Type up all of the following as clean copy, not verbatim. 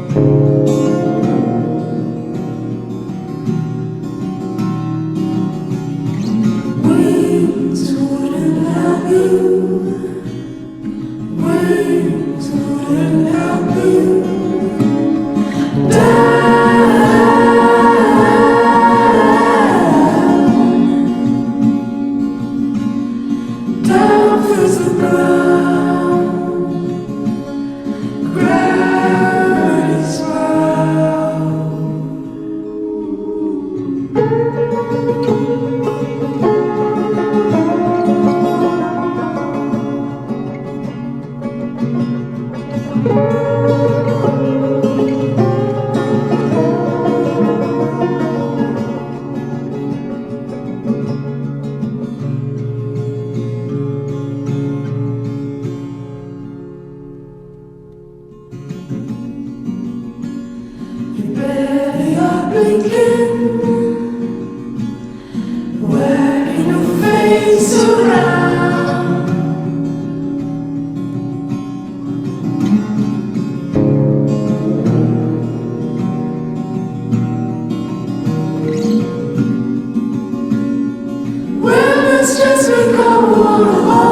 Wings wouldn't help you. Wings wouldn't help you. Down feels the ground. Gravity's smile. You barely are blinking, wearing your face around. Well, it's just become one home.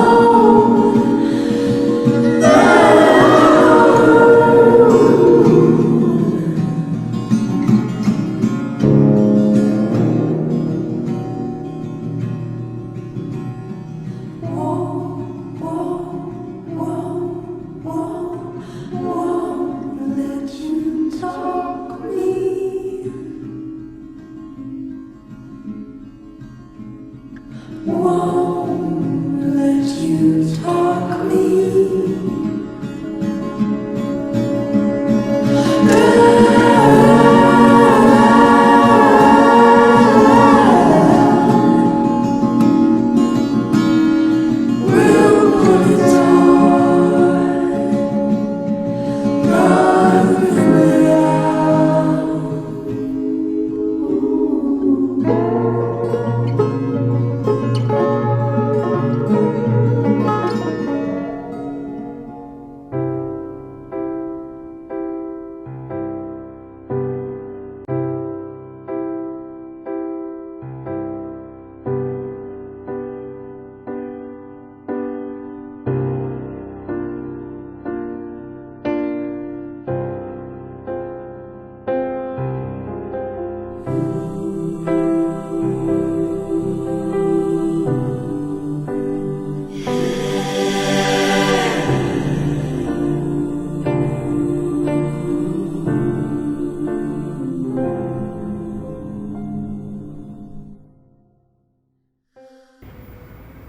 Won't let you talk me. Won't let you talk me. We'll put it on, run it out.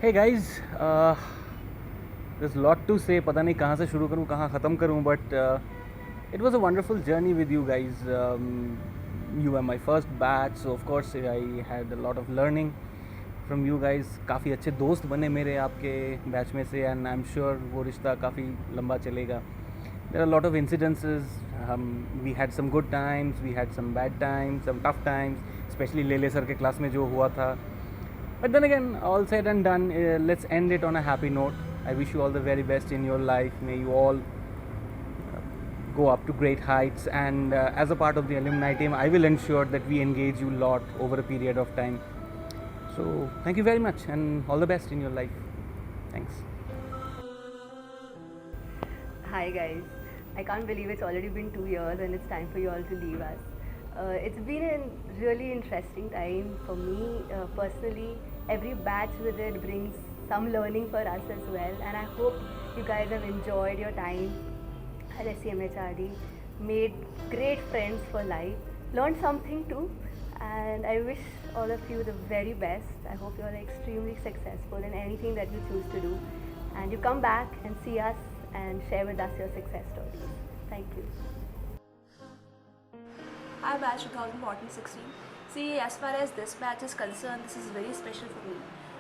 Hey guys, there's a lot to say. पता नहीं कहाँ से शुरू करूँ कहाँ ख़त्म करूँ, but it was a wonderful journey with you guys. You were my first batch, so of course I had a lot of learning from you guys. काफ़ी अच्छे दोस्त बने मेरे आपके बैच में से, and I'm sure वो रिश्ता काफ़ी लंबा चलेगा. There are a lot of incidences. We had some good times, we had some bad times, some tough times, especially लेले सर के क्लास में जो हुआ था. But then again, all said and done, let's end it on a happy note. I wish you all the very best in your life. May you all go up to great heights. And as a part of the alumni team, I will ensure that we engage you a lot over a period of time. So thank you very much and all the best in your life. Thanks. Hi guys, I can't believe it's already been 2 years and it's time for you all to leave us. It's been a really interesting time for me personally. Every batch with it brings some learning for us as well, and I hope you guys have enjoyed your time at SCMHRD, made great friends for life, learned something too, and I wish all of you the very best. I hope you are extremely successful in anything that you choose to do, and you come back and see us and share with us your success stories. Thank you. Hi batch 2014-16. See, as far as this batch is concerned, this is very special for me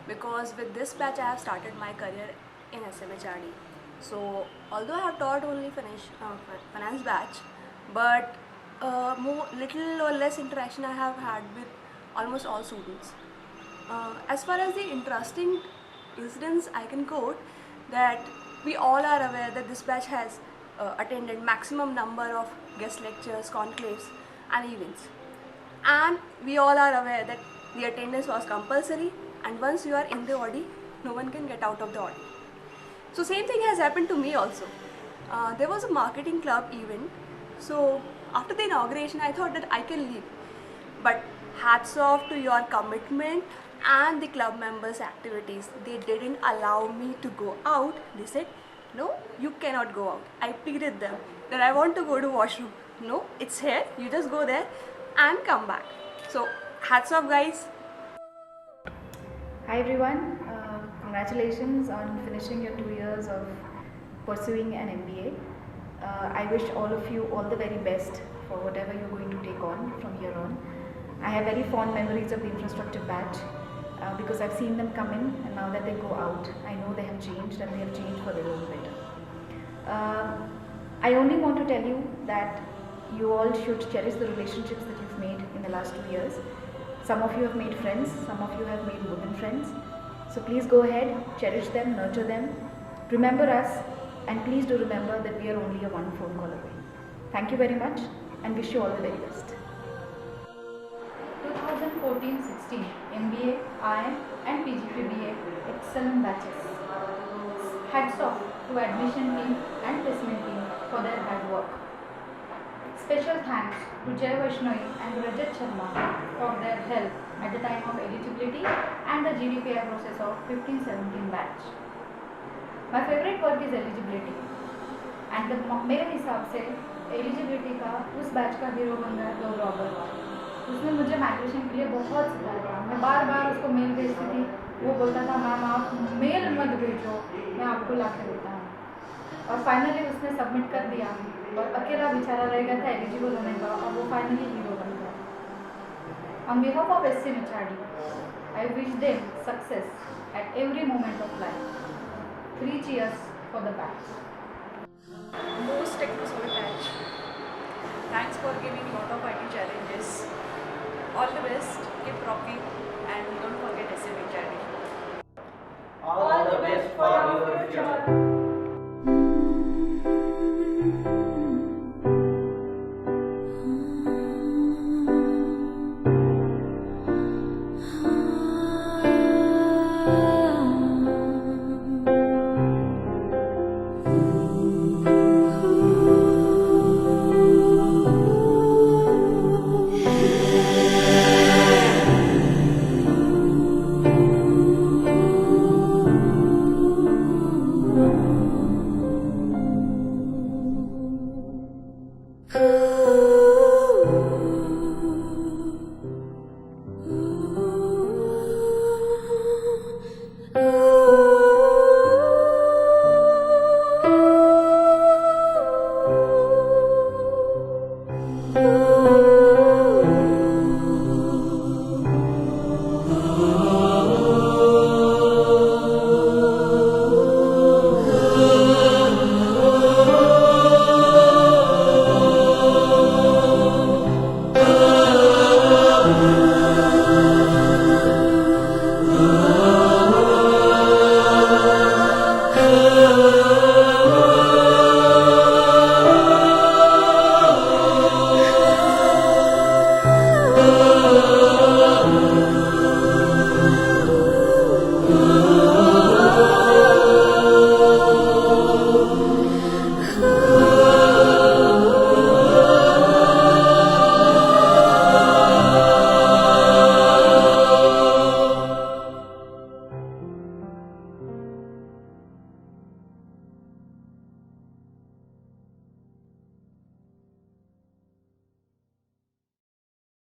because with this batch I have started my career in SMHRD. So although I have taught only finance batch, but more little or less interaction I have had with almost all students. As far as the interesting incidents I can quote, that we all are aware that this batch has attended maximum number of guest lectures, conclaves and events. And we all are aware that the attendance was compulsory, and once you are in the Audi, no one can get out of the Audi. So same thing has happened to me also. There was a marketing club event, so after the inauguration I thought that I can leave, but hats off to your commitment and the club members' activities. They didn't allow me to go out. They said, no, you cannot go out. I pleaded them that I want to go to washroom. No, it's here, you just go there and come back. So hats off guys. Hi everyone, congratulations on finishing your 2 years of pursuing an MBA. I wish all of you all the very best for whatever you're going to take on from here on. I have very fond memories of the infrastructure batch because I've seen them come in, and now that they go out, I know they have changed, and they have changed for their own better. I only want to tell you that you all should cherish the relationships that you've made in the last 2 years. Some of you have made friends, some of you have made more than friends. So please go ahead, cherish them, nurture them, remember us, and please do remember that we are only a one phone call away. Thank you very much and wish you all the very best. 2014-16 MBA, IM and PGPBA excellent batches. Hats off to admission team and placement team for their hard work. Special thanks to Jay Vaishnavi and Rajat Sharma for their help at the time of eligibility and the GDPI process of 15-17 batch. My favorite work is eligibility, and मेरे हिसाब से eligibility का उस batch का hero बन रहा है गौरव अग्रवाल. उसने मुझे माइग्रेशन के लिए बहुत सिखाया. मैं बार बार उसको मेल भेजती थी, वो बोलता था मैम आप मेल मत भेजो, मैं आपको ला के देता हूँ. और फाइनली उसने सबमिट कर दिया और अकेला बेचारा रह गया था एलिजिबल होने का, और वो फाइनली हीरो बन गया. On behalf of SC Machadi, I wish them success at every moment of life. 3 cheers for the batch. Most techno-solid batch. Thanks for giving lot of IT challenges. All the best, keep rocking, and don't forget SMHRD. All the best for your future. Oh